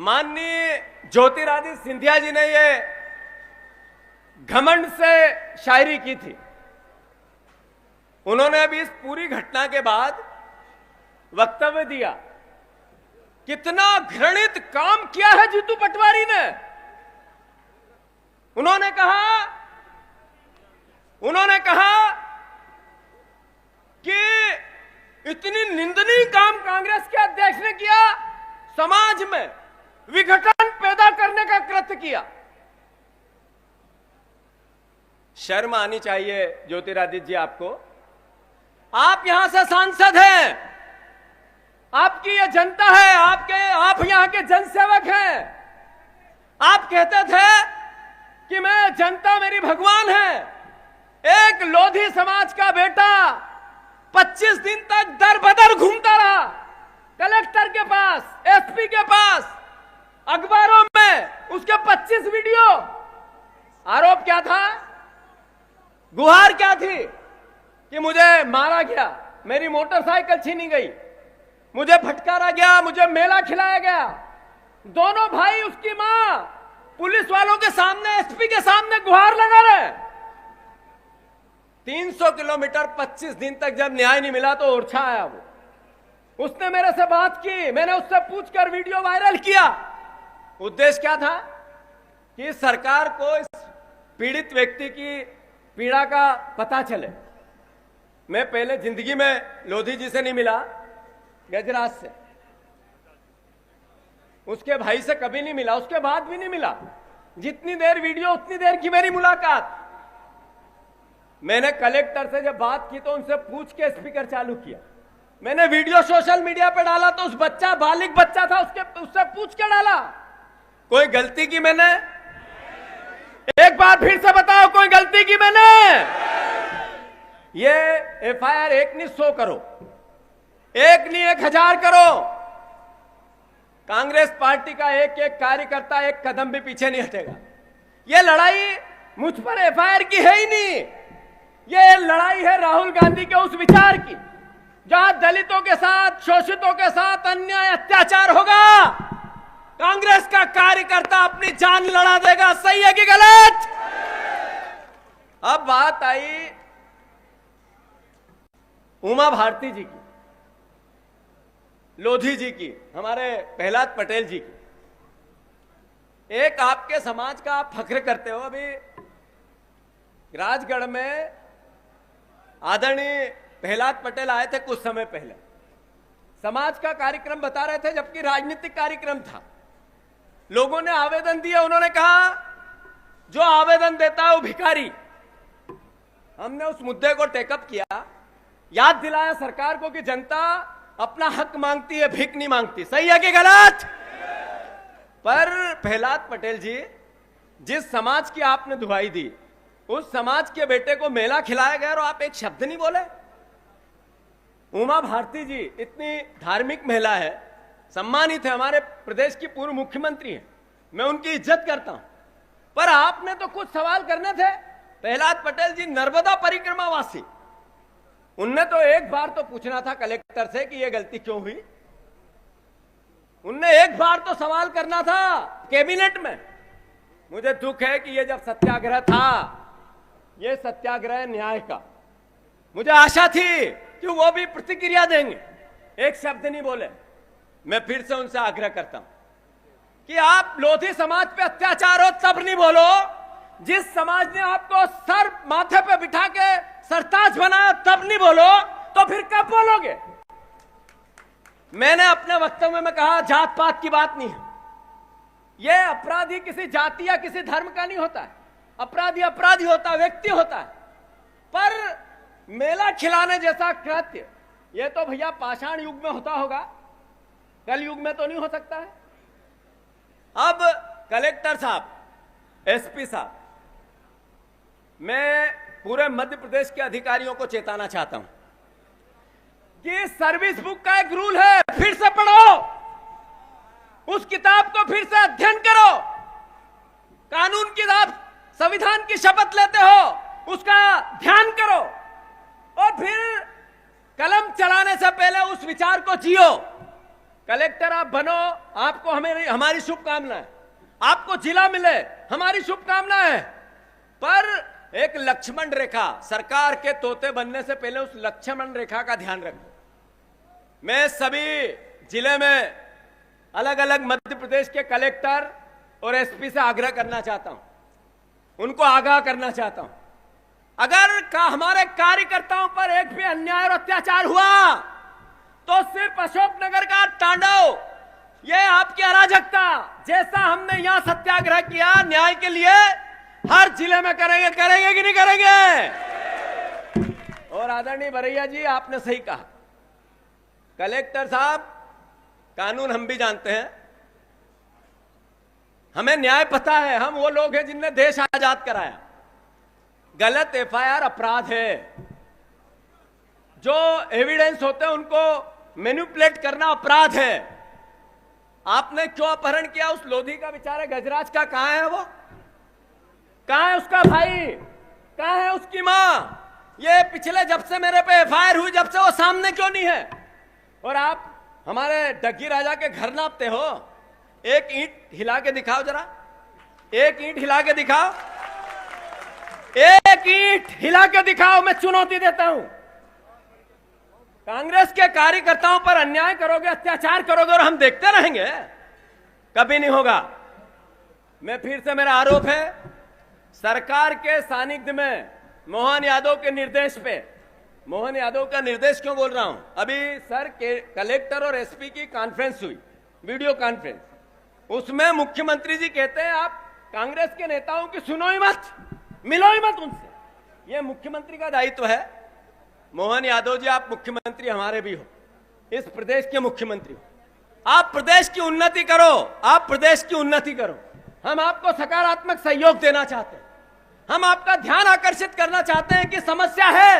माननीय ज्योतिरादित्य सिंधिया जी ने ये घमंड से शायरी की थी। उन्होंने अभी इस पूरी घटना के बाद वक्तव्य दिया। कितना घृणित काम किया है जीतू पटवारी ने। उन्होंने कहा कि इतनी निंदनीय काम कांग्रेस के अध्यक्ष ने किया, समाज में विघटन पैदा करने का कृत्य किया। शर्म आनी चाहिए ज्योतिरादित्य जी आपको। आप यहां से सांसद हैं, आपकी ये जनता है, आप यहां के जनसेवक हैं। आप कहते थे कि मैं जनता मेरी भगवान है। एक लोधी समाज का बेटा 25 दिन तक दर बदर घूमता रहा, कलेक्टर के पास, एसपी के पास, अखबारों में उसके 25 वीडियो। आरोप क्या था, गुहार क्या थी कि मुझे मारा गया, मेरी मोटरसाइकिल छीनी गई, मुझे फटकारा गया, मुझे मेला खिलाया गया। दोनों भाई, उसकी मां पुलिस वालों के सामने, एसपी के सामने गुहार लगा रहे। 300 किलोमीटर 25 दिन तक जब न्याय नहीं मिला तो ओरछा आया वो। उसने मेरे से बात की, मैंने उससे पूछकर वीडियो वायरल किया। उद्देश्य क्या था कि सरकार को इस पीड़ित व्यक्ति की पीड़ा का पता चले। मैं पहले जिंदगी में लोधी जी से नहीं मिला, गजराज से, उसके भाई से कभी नहीं मिला, उसके बाद भी नहीं मिला। जितनी देर वीडियो उतनी देर की मेरी मुलाकात। मैंने कलेक्टर से जब बात की तो उनसे पूछ के स्पीकर चालू किया। मैंने वीडियो सोशल मीडिया पे डाला तो उस बच्चा, बालिग बच्चा था, उससे पूछ के डाला। कोई गलती की मैंने? एक बार फिर से बताओ, कोई गलती की मैंने? ये एफआईआर 1 नहीं 100 करो, 1 नहीं 1000 करो। कांग्रेस पार्टी का एक एक कार्यकर्ता एक कदम भी पीछे नहीं हटेगा। ये लड़ाई मुझ पर एफआईआर की है ही नहीं। ये लड़ाई है राहुल गांधी के उस विचार की, जहां दलितों के साथ, शोषितों के साथ अन्याय अत्याचार होगा, कांग्रेस का कार्यकर्ता अपनी जान लड़ा देगा। सही है कि गलत? अब बात आई उमा भारती जी की, लोधी जी की, हमारे प्रहलाद पटेल जी की। एक आपके समाज का आप फख्र करते हो। अभी राजगढ़ में आदरणीय प्रहलाद पटेल आए थे कुछ समय पहले, समाज का कार्यक्रम बता रहे थे, जबकि राजनीतिक कार्यक्रम था। लोगों ने आवेदन दिए, उन्होंने कहा जो आवेदन देता है वो भिखारी। हमने उस मुद्दे को टेकअप किया, याद दिलाया सरकार को कि जनता अपना हक मांगती है, भीख नहीं मांगती। सही है कि गलत? पर प्रहलाद पटेल जी, जिस समाज की आपने दुहाई दी, उस समाज के बेटे को मेला खिलाया गया और आप एक शब्द नहीं बोले। उमा भारती जी इतनी धार्मिक महिला है, सम्मानित है, हमारे प्रदेश की पूर्व मुख्यमंत्री है, मैं उनकी इज्जत करता हूं। पर आपने तो कुछ सवाल करने थे। प्रहलाद पटेल जी नर्मदा परिक्रमा वासी, उनने तो एक बार तो पूछना था कलेक्टर से कि यह गलती क्यों हुई। उनने एक बार तो सवाल करना था कैबिनेट में। मुझे दुख है कि यह जब सत्याग्रह था, यह सत्याग्रह न्याय का, मुझे आशा थी कि वो भी प्रतिक्रिया देंगे। एक शब्द नहीं बोले। मैं फिर से उनसे आग्रह करता हूं कि आप लोधी समाज पे अत्याचार हो तब नहीं बोलो, जिस समाज ने आपको सर माथे पे बिठा के सरताज बनाया तब नहीं बोलो, तो फिर कब बोलोगे? मैंने अपने वक्तव्य में कहा जात पात की बात नहीं है। यह अपराधी किसी जाति या किसी धर्म का नहीं होता है। अपराधी अपराधी होता है, व्यक्ति होता है। पर मेला खिलाने जैसा कृत्य, यह तो भैया पाषाण युग में होता होगा, कल युग में तो नहीं हो सकता है। अब कलेक्टर साहब, एसपी साहब, मैं पूरे मध्य प्रदेश के अधिकारियों को चेताना चाहता हूं कि सर्विस बुक का एक रूल है, फिर से पढ़ो, उस किताब को फिर से अध्ययन करो। कानून की आप संविधान की शपथ लेते हो, उसका ध्यान करो और फिर कलम चलाने से पहले उस विचार को जियो। कलेक्टर आप बनो, आपको हमारी शुभकामनाएं, आपको जिला मिले हमारी शुभकामनाएं, पर एक लक्ष्मण रेखा, सरकार के तोते बनने से पहले उस लक्ष्मण रेखा का ध्यान रखो। मैं सभी जिले में अलग अलग मध्य प्रदेश के कलेक्टर और एसपी से आग्रह करना चाहता हूं, उनको आगाह करना चाहता हूं, अगर हमारे कार्यकर्ताओं पर एक भी अन्याय और अत्याचार हुआ तो सिर्फ अशोकनगर का तांडव, ये आपकी अराजकता, जैसा हमने यहां सत्याग्रह किया न्याय के लिए, हर जिले में करेंगे कि नहीं करेंगे? और आदरणीय बरैया जी, आपने सही कहा, कलेक्टर साहब, कानून हम भी जानते हैं, हमें न्याय पता है, हम वो लोग हैं जिनने देश आजाद कराया। गलत एफआईआर अपराध है, जो एविडेंस होते हैं उनको मैनिपुलेट करना अपराध है। आपने क्यों अपहरण किया उस लोधी का, बेचारे गजराज का? कहां है वो? कहां है उसका भाई? कहां है उसकी मां? ये पिछले जब से मेरे पे एफआईआर हुई, जब से वो सामने क्यों नहीं है? और आप हमारे डग्गी राजा के घर नापते हो। एक ईंट हिला के दिखाओ जरा, एक ईंट हिला के दिखाओ, एक ईंट हिला के दिखाओ, मैं चुनौती देता हूं। कांग्रेस के कार्यकर्ताओं पर अन्याय करोगे, अत्याचार करोगे और हम देखते रहेंगे? कभी नहीं होगा। मैं फिर से, मेरा आरोप है, सरकार के सानिध्य में मोहन यादव के निर्देश पे, मोहन यादव का निर्देश क्यों बोल रहा हूं, अभी सर के कलेक्टर और एसपी की कॉन्फ्रेंस हुई, वीडियो कॉन्फ्रेंस, उसमें मुख्यमंत्री जी कहते हैं आप कांग्रेस के नेताओं की सुनो ही मत, मिलो ही मत उनसे। ये मुख्यमंत्री का दायित्व है। मोहन यादव जी, आप मुख्यमंत्री हमारे भी हो, इस प्रदेश के मुख्यमंत्री हो, आप प्रदेश की उन्नति करो, आप प्रदेश की उन्नति करो। हम आपको सकारात्मक सहयोग देना चाहते हैं, हम आपका ध्यान आकर्षित करना चाहते हैं कि समस्या है,